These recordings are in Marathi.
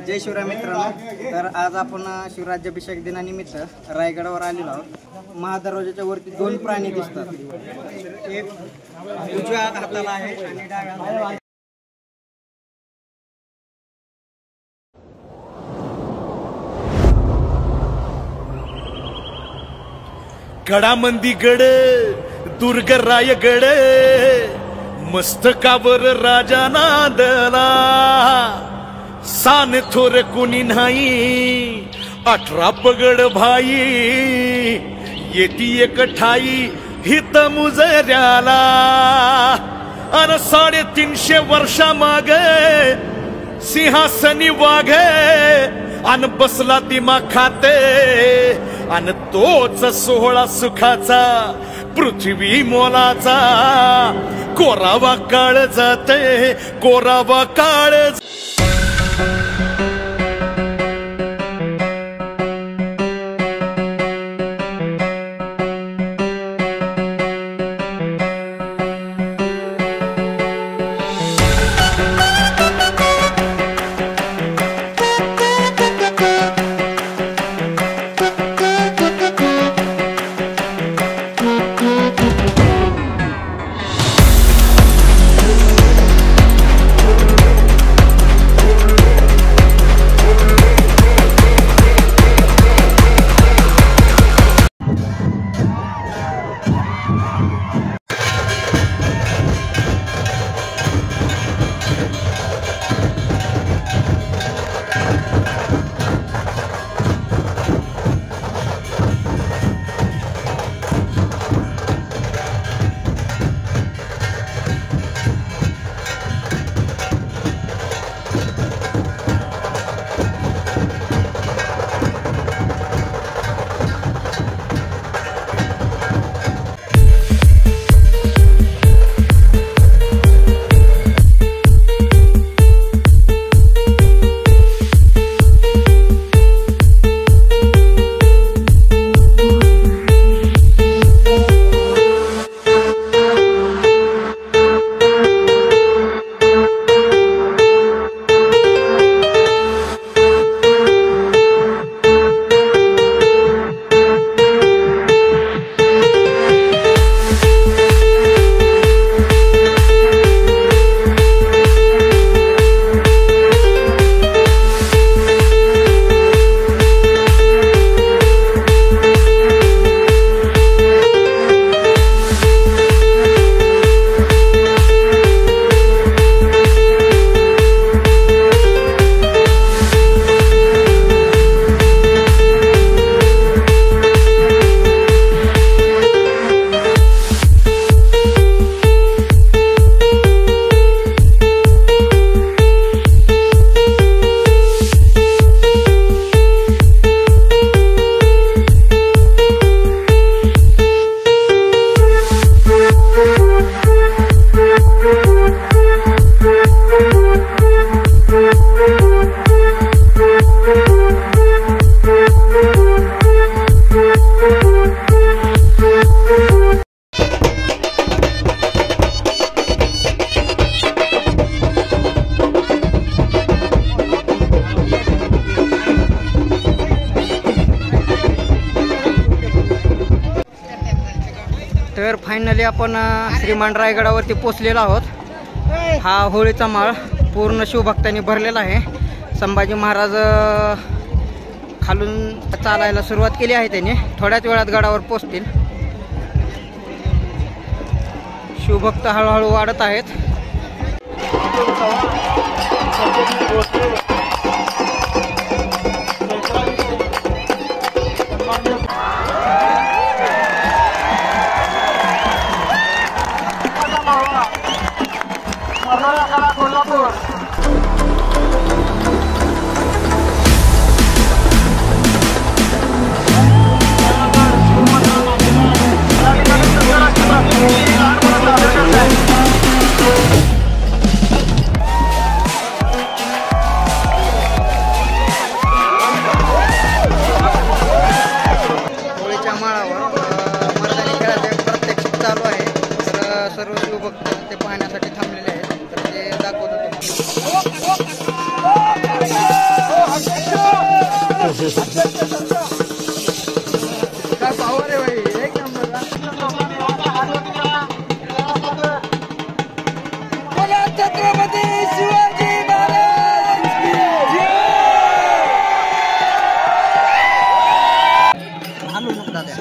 जय शिवराय मित्रांनो. तर आज आपण शिवराज्याभिषेक दिनानिमित्त रायगडावर आलेलो आहोत. महादरवाजाच्या वरती दोन प्राणी दिसतात. एक उजव्या हाताला आहे आणि डाव्या हाताला आहे. गडामंदी गड दुर्ग रायगड मस्तकावर राजा नांदला. सान थोर कोणी नाही 18 पगड भाई येती एक ठाई हित मुजऱ्याला. अन 350 वर्षा माग सिंहासनी वाघ अन बसला दिमा खाते. अन तोच सोहळा सुखाचा पृथ्वी मोलाचा. कोरावा काळ जाते कोरावा काळ. तर फायनली आपण श्रीमान रायगडावरती पोचलेलो आहोत. हा होळीचा माळ पूर्ण शिवभक्तांनी भरलेला आहे. संभाजी महाराज खालून चालायला सुरुवात केली आहे त्यांनी. थोड्याच वेळात गडावर पोचतील. शिवभक्त हळूहळू वाढत आहेत. काय पावर आहे भाई, एक नंबर. छत्रपती शिवाजी महाराज की जय. आलो मग दादा.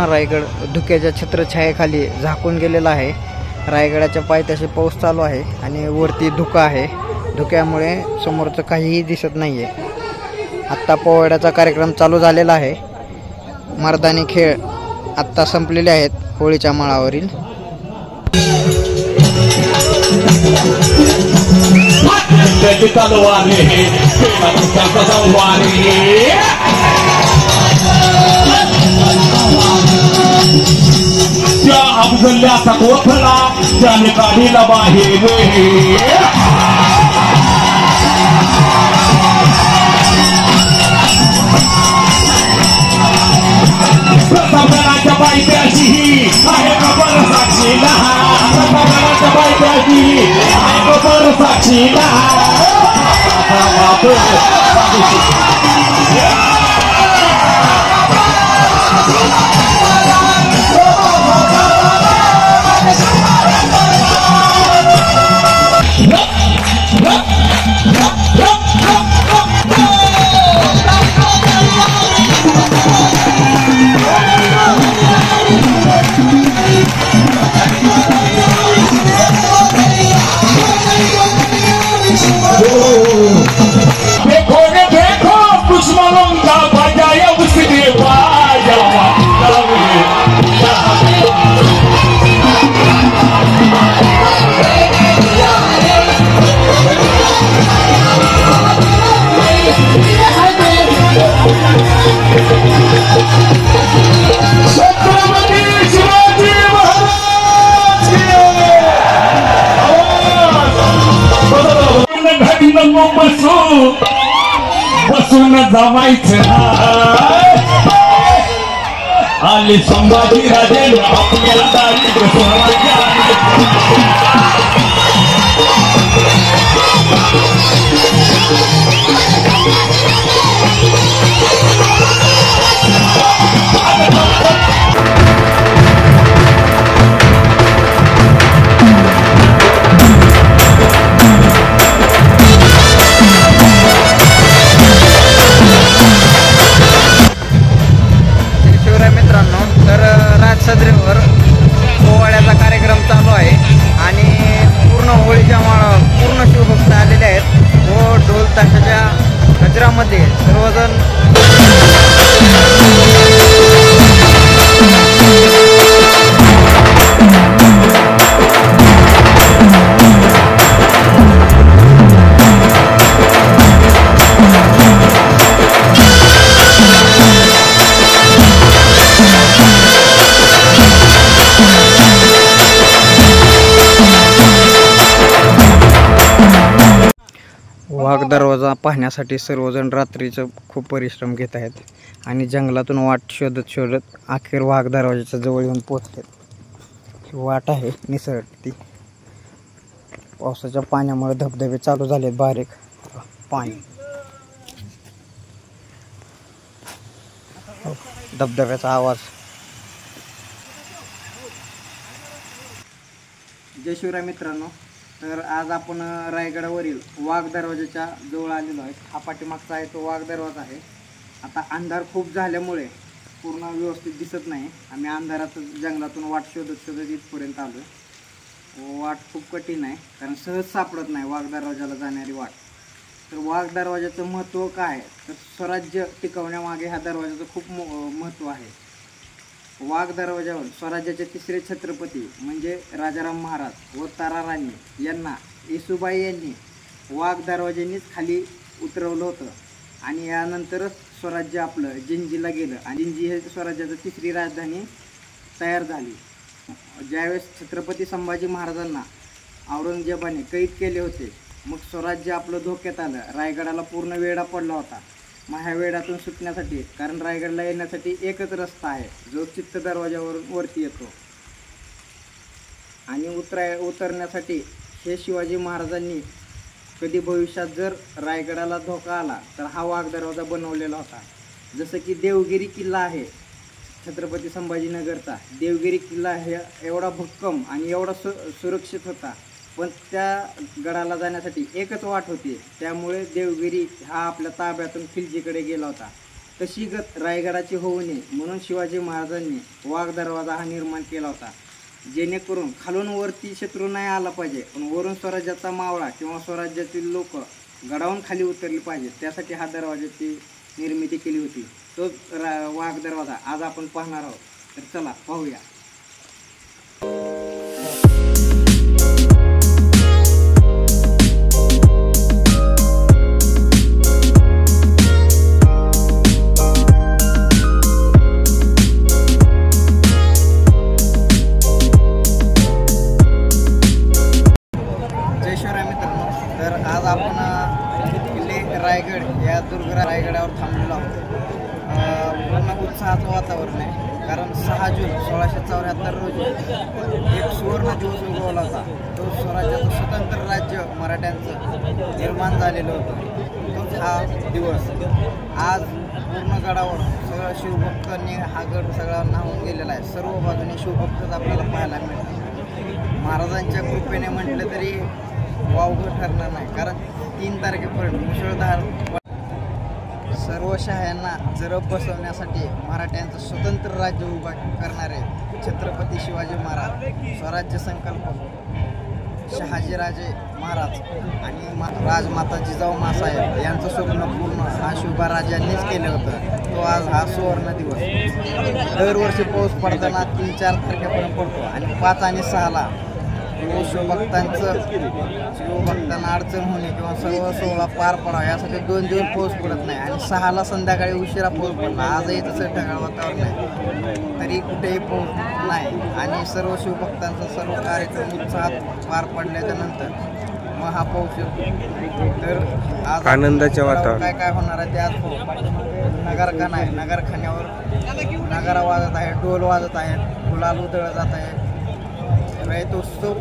रायगड धुक्याच्या छत्रछायेखाली झाकून गेलेला आहे. रायगडाच्या पायथ्याशी पाऊस चालू आहे आणि वरती धुकं आहे. धुक्यामुळे समोरचं काहीही दिसत नाही आहे. आत्ता पोवाड्याचा कार्यक्रम चालू झालेला आहे. मर्दानी खेळ आत्ता संपलेले आहेत होळीच्या माळावरील. त्या अफजल्याचा कोथळा त्याने काढीला बाहेर प्रतापगडाच्या पायथ्याशी आहे कबर साक्षीला. प्रतापगडाच्या पायथ्याशी आहे कबर साक्षीला. देखो रे देखो दुश्मनों का बजाया उसने बाजा. छत्रपती शिवाजी महाराज घडी नको बसून जमायचं आले संभाजी राजे आपल्याला दारिद्र्य सोडवायचे. राजसदरीवर पोवाड्याचा कार्यक्रम चालू आहे आणि पूर्ण होळीच्या पूर्ण शिवभक्त आलेले आहेत व ढोल ताशाच्या गजरामध्ये सर्वजण वाघ दरवाजा पाहण्यासाठी सर्वजण रात्रीचं खूप परिश्रम घेत आहेत आणि जंगलातून वाट शोधत शोधत अखेर वाघ दरवाजाच्या जवळ येऊन पोहोचलेत. वाट आहे निसरती. पावसाच्या पाण्यामुळे धबधबे चालू झालेत. बारीक पाणी धबधब्याचा आवाज. जय शिवराय मित्रांनो. तर आज आपण रायगडावरील वाघ दरवाजाच्या जवळ आलेलो आहे. हा पाठीमागचा आहे तो वाघ दरवाजा आहे. आता अंधार खूप झाल्यामुळे पूर्ण व्यवस्थित दिसत नाही. आम्ही अंधारात जंगलातून वाट शोधत शोधत इथपर्यंत आलो. वाट खूप कठीण आहे कारण सहज सापडत नाही वाघ दरवाजाला जाणारी वाट. तर वाघ दरवाजाचं महत्त्व काय तर स्वराज्य टिकवण्यामागे ह्या दरवाजाचं खूप महत्त्व आहे. वाघ दरवाजावर स्वराज्याचे तिसरे छत्रपती म्हणजे राजाराम महाराज व तारा राणी यांना येसुबाई यांनी वाघ दरवाजांनीच खाली उतरवलं होतं आणि यानंतरच स्वराज्य आपलं जिंजीला गेलं आणि जिंजी हे स्वराज्याचं तिसरी राजधानी तयार झाली. ज्यावेळेस छत्रपती संभाजी महाराजांना औरंगजेबाने कैद केले होते मग स्वराज्य आपलं धोक्यात आलं. रायगडाला पूर्ण वेढा पडला होता. मग ह्या वेढातून सुटण्यासाठी कारण रायगडला येण्यासाठी एकच रस्ता आहे जो चित्त दरवाजावरून वरती येतो आणि उतरण्यासाठी हे शिवाजी महाराजांनी कधी भविष्यात जर रायगडाला धोका आला तर हा वाघ दरवाजा बनवलेला होता. जसं की देवगिरी किल्ला आहे छत्रपती संभाजीनगरचा. देवगिरी किल्ला हे एवढा भक्कम आणि एवढा सुरक्षित होता पण त्या गडाला जाण्यासाठी एकच वाट होती. त्यामुळे देवगिरी हा आपल्या ताब्यातून खिलजीकडे गेला होता. तशी गत रायगडाची होऊ नये म्हणून शिवाजी महाराजांनी वाघ दरवाजा हा निर्माण केला होता जेणेकरून खालून वरती शत्रू नाही आला पाहिजे पण वरून स्वराज्याचा मावळा किंवा स्वराज्यातील लोक गडावून खाली उतरली पाहिजे. त्यासाठी हा दरवाजाची निर्मिती केली होती. तो वाघ दरवाजा आज आपण पाहणार आहोत. तर चला पाहूया. तर आज आपण किल्ले रायगड या दुर्ग रायगडावर थांबलेलो आहोत. पूर्ण उत्साहाचं वातावरण आहे कारण 6 जून 1674 रोजी एक सुवर्ण दिवस उगवला होता. तो स्वराज्याचं स्वतंत्र राज्य मराठ्यांचं निर्माण झालेलं होतं. तोच हा दिवस. आज पूर्ण गडावर सगळं शिवभक्तांनी हा गड सगळा न्हावून गेलेला आहे. सर्व बाजूने शिवभक्तच आपल्याला पाहायला मिळतात. महाराजांच्या कृपेने म्हटलं तरी वावगं ठरणार नाही कारण 3 तारखेपर्यंत मुसळधार सर्व शहायांना जरब बसवण्यासाठी मराठ्यांचं स्वतंत्र राज्य उभा करणारे छत्रपती शिवाजी महाराज स्वराज्य संकल्पक शहाजीराजे महाराज आणि राजमाता जिजाऊ मासाहेब यांचं स्वप्न पूर्ण हा शिवबाराजांनीच केलं होतं. तो आज हा सुवर्ण दिवस. दरवर्षी पाऊस पडताना 3-4 तारखेपर्यंत पडतो आणि 5 आणि 6ला शिवभक्तांना अडचण होणे किंवा सर्व सोहळा पार पडावा यासाठी 2 दिवस पाऊस पडत नाही आणि 6ला संध्याकाळी उशिरा पाऊस पडला. आजही तसं ढगाळ वातावरण आहे तरी कुठेही पाऊस नाही आणि सर्व शिवभक्तांचा सर्व कार्यक्रम उत्साहात पार पडल्याच्या नंतर मग हा पाऊस येतो. तर आज आनंदाच्या वातावरण काय काय होणार आहे ते आज नगरखाना आहे. नगरखान्यावर नगारा वाजत आहे, ढोल वाजत आहे, गुलाल उधळलं जात आहे. रयतोत्सव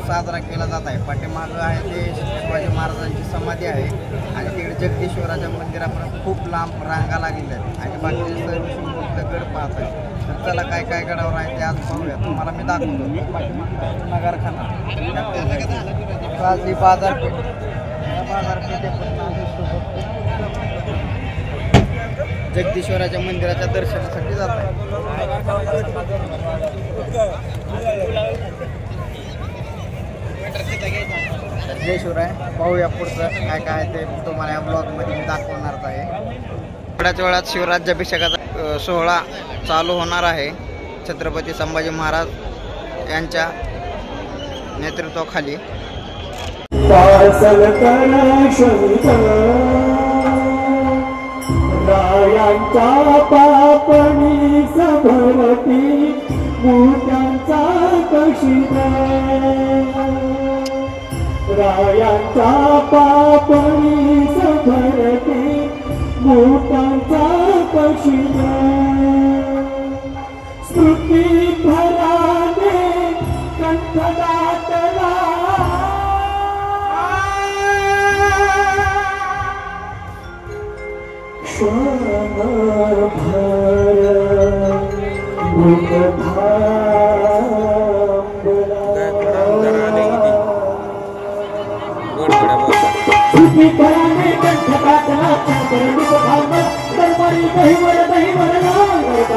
साजरा केला जात आहे. पाठीमागं आहे ते शिवाजी महाराजांची समाधी आहे आणि तिकडे जगदीश्वराच्या मंदिरापर्यंत खूप लांब रांगा लागलेल्या आहेत आणि बाकीचे सर्व शिवभक्त गड पाहत आहे. तर चला काय काय गडावर आहे ते आज पाहूया. तुम्हाला मी दाखवतो नगरखाना. ही बाजारपेठ जगदीश्वराच्या मंदिराच्या दर्शनासाठी जात आहे. जय शिवराय. पाहूया पुढचं काय काय ते तुम्हाला या ब्लॉगमध्ये मी दाखवणारच आहे. थोड्याच वेळात शिवराज्याभिषेकाचा सोहळा चालू होणार आहे. छत्रपती संभाजी महाराज यांच्या नेतृत्वाखाली. रायांच्या पापणी सभरती मोठ्यांचा कशिदा. रायांच्या पापणी सभरती मोठ्यांचा कशिदा. स्तुती भराने कंठ दाटला.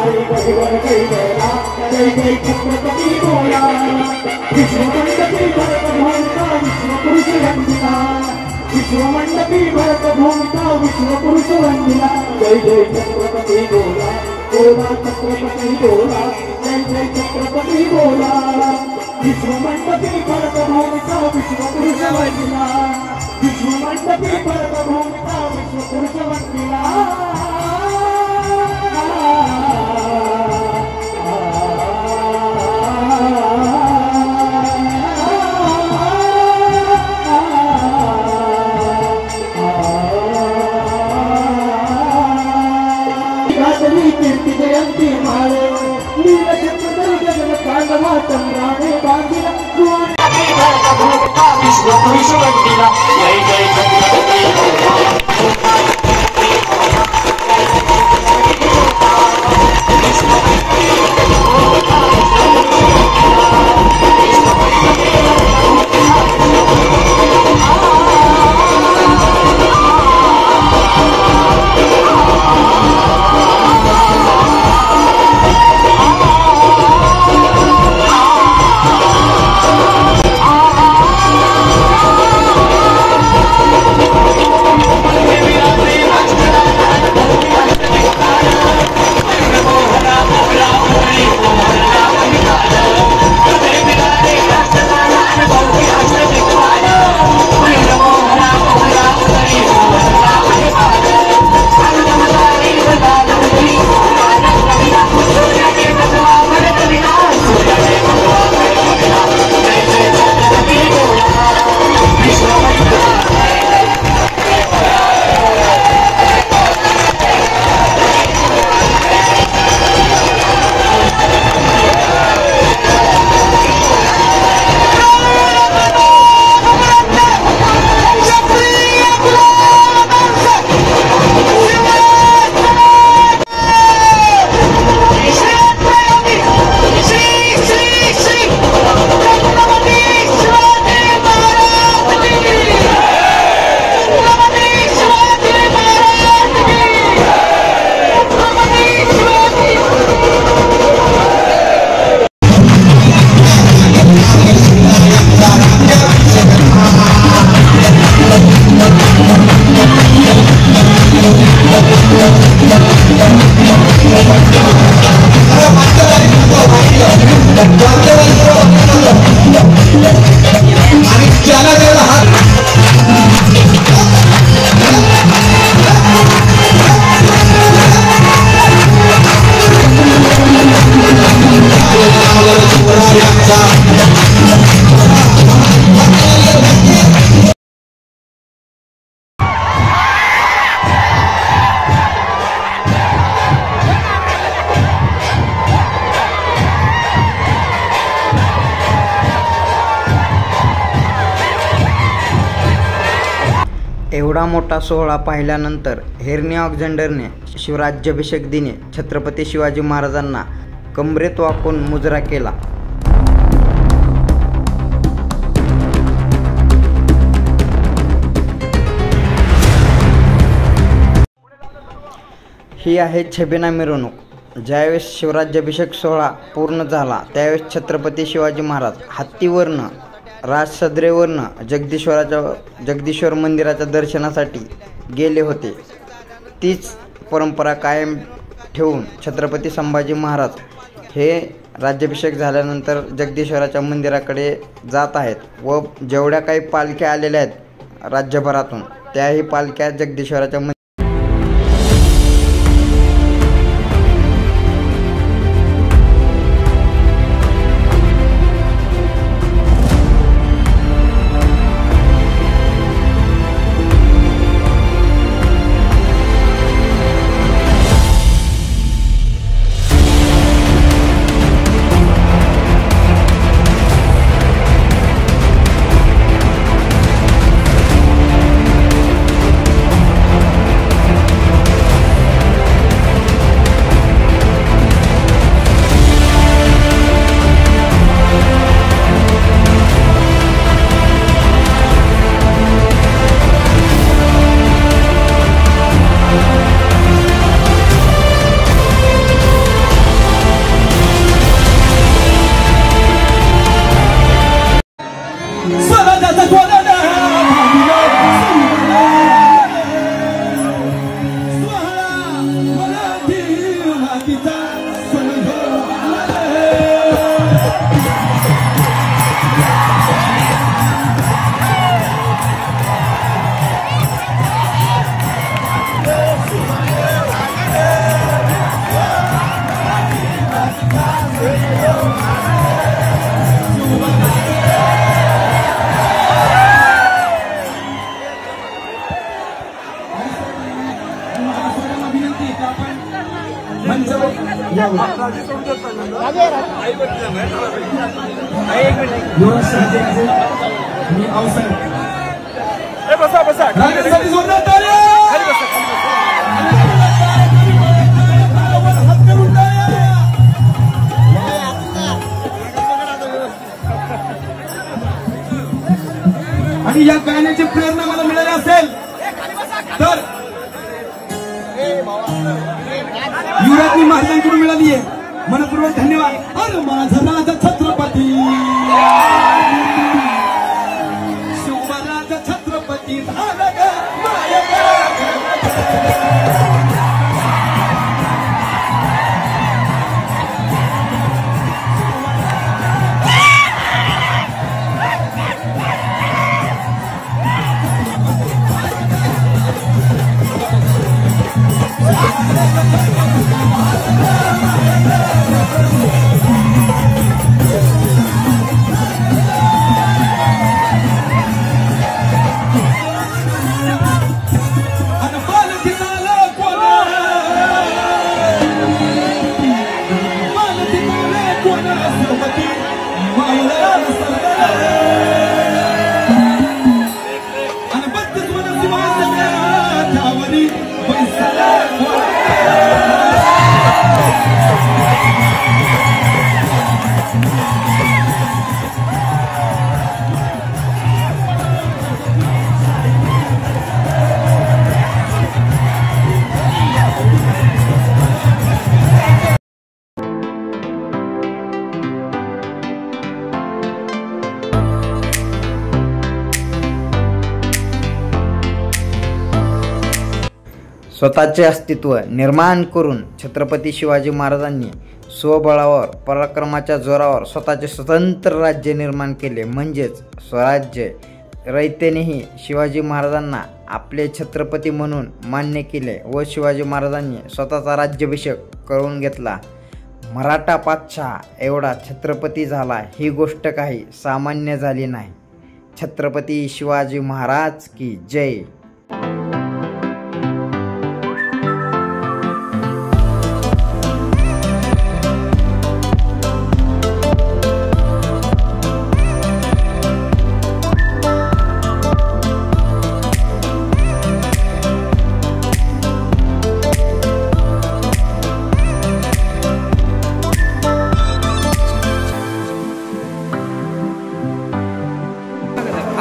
आई गरीवर कैलेला जय जय छत्रपती बोला विश्वमंडपी भरत भूमिका विश्वपुरुष वंदिता विश्वमंडपी भरत भूमिका विश्वपुरुष वंदिता जय जय छत्रपती बोला बोला छत्रपती बोला जय जय छत्रपती बोला विश्वमंडपी भरत भूमिका विश्वपुरुष वंदिता विश्वमंडपी भरत भूमिका विश्वपुरुष वंदिता कीर्ती जयंती मारे नील छत्रपती जगन पांडवा चंद्राने बांधिला विश्वपुरुष वंदिला जय जय छत्रपती एवढा मोठा सोहळा पाहिल्यानंतर हेरणी ऑक्झेंडरने शिवराज्याभिषेक दिनी छत्रपती शिवाजी महाराजांना कमरेत वाकून मुजरा केला. ही आहे छबिना मिरवणूक. ज्यावेळेस शिवराज्याभिषेक सोहळा पूर्ण झाला त्यावेळेस छत्रपती शिवाजी महाराज हत्तीवरनं राजसदरेवरनं जगदीश्वर मंदिराच्या दर्शनासाठी गेले होते. तीच परंपरा कायम ठेवून छत्रपती संभाजी महाराज हे राज्याभिषेक झाल्यानंतर जगदीश्वराच्या मंदिराकडे जात आहेत व जेवढ्या काही पालख्या आलेल्या आहेत राज्यभरातून त्याही पालख्या जगदीश्वराच्या मातीचा संघ आणि या गाण्याची प्रेरणा मला मिळाली असेल तर युवराजनी महाराजांकडून मिळाली आहे. मनपूर्वक धन्यवाद. अरे माझा राजा छत्रपती शिवराज छत्रपती झाला ग स्वतःचे अस्तित्व निर्माण करून छत्रपती शिवाजी महाराजांनी स्वबळावर पराक्रमाच्या जोरावर स्वतःचे स्वतंत्र राज्य निर्माण केले, म्हणजेच स्वराज्य. रयतेनेही शिवाजी महाराजांना आपले छत्रपती म्हणून मान्य केले व शिवाजी महाराजांनी स्वतःचा राज्याभिषेक करून घेतला. मराठा बादशाह एवढा छत्रपती झाला ही गोष्ट काही सामान्य झाली नाही. छत्रपती शिवाजी महाराज की जय.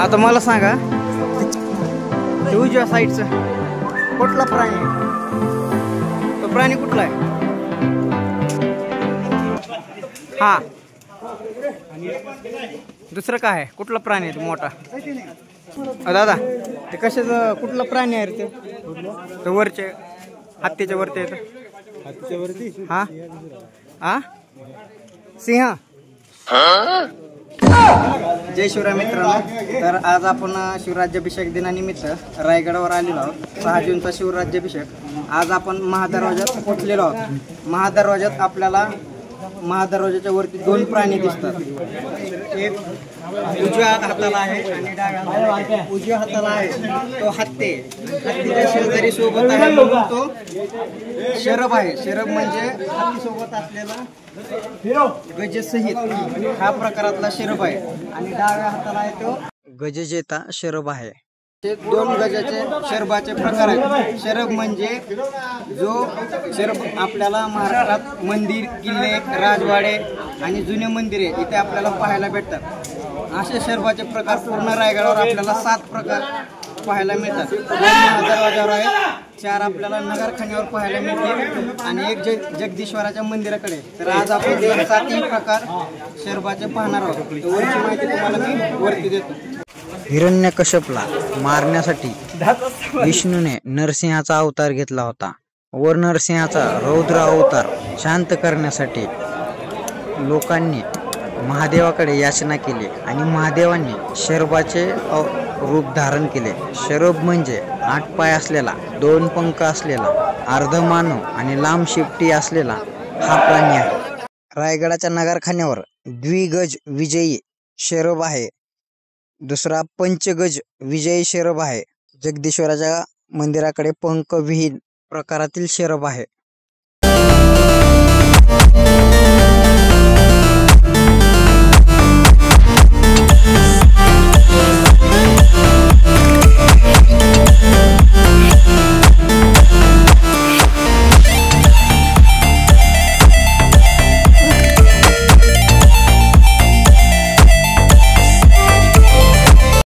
आता मला सांगा, ते उजव्या साईडचं कुठला प्राणी आहे? तो प्राणी कुठला आहे? हा, दुसरं काय आहे? कुठला प्राणी आहे तो मोठा? दादा ते कशाचं कुठला प्राणी आहे रे? ते वरचे हत्तीच्या वरती आहे. हत्तीच्या वरती? हा हा, सिंह. जय शिवराय मित्रांनो. तर आज आपण शिवराज्याभिषेक दिनानिमित्त रायगडावर आलेलो आहोत. 6 जूनचा शिवराज्याभिषेक. आज आपण महादरवाज्यात पोहोचलेलो आहोत. महादरवाज्यात आपल्याला महादरवाज्याच्या वरती 2 प्राणी दिसतात. एक उजव्या हाताला आहे आणि डाव्या हाताला. उजव्या हाताला आहे तो हत्ती. हत्तीच्या शेजारी सोबत आहे तो शरभ आहे. शरभ म्हणजे हत्ती सोबत असलेला गजसहित हा प्रकारातला शरभ आहे. आणि डाव्या हाताला आहे तो गजजेता शरभ आहे. ते 2 गजाचे शरभाचे प्रकार आहेत. शरभ म्हणजे जो शरभ आपल्याला महाराष्ट्रात मंदिर, किल्ले, राजवाडे आणि जुने मंदिरे इथे आपल्याला पाहायला भेटतात. असे शरभाचे प्रकार पूर्ण रायगडावर आपल्याला 7 प्रकार पाहायला मिळतात. 2 महादरवाज्यावर आहेत, 4 आपल्याला नगरखान्यावर पाहायला मिळतील आणि एक जगदीश्वराच्या मंदिराकडे. तर आज आपण 7ही प्रकार शरभाचे पाहणार आहोत. वरची माहिती तुम्हाला मी वरती देतो. हिरण्यकश्यपला मारण्यासाठी विष्णूने नरसिंहाचा अवतार घेतला होता. व नरसिंहाचा रौद्र अवतार शांत करण्यासाठी लोकांनी महादेवाकडे याचना केली आणि महादेवांनी शरभाचे रूप धारण केले. शरभ म्हणजे 8 पाय असलेला, 2 पंख असलेला, अर्ध मानव आणि लांब शेपटी असलेला हा प्राणी आहे. रायगडाच्या नगरखान्यावर द्विगज विजयी शरभ आहे. दुसरा पंचगज विजयी शरभ आहे. जगदीश्वराच्या मंदिराकडे पंखविहीन प्रकारातील शरभ आहे.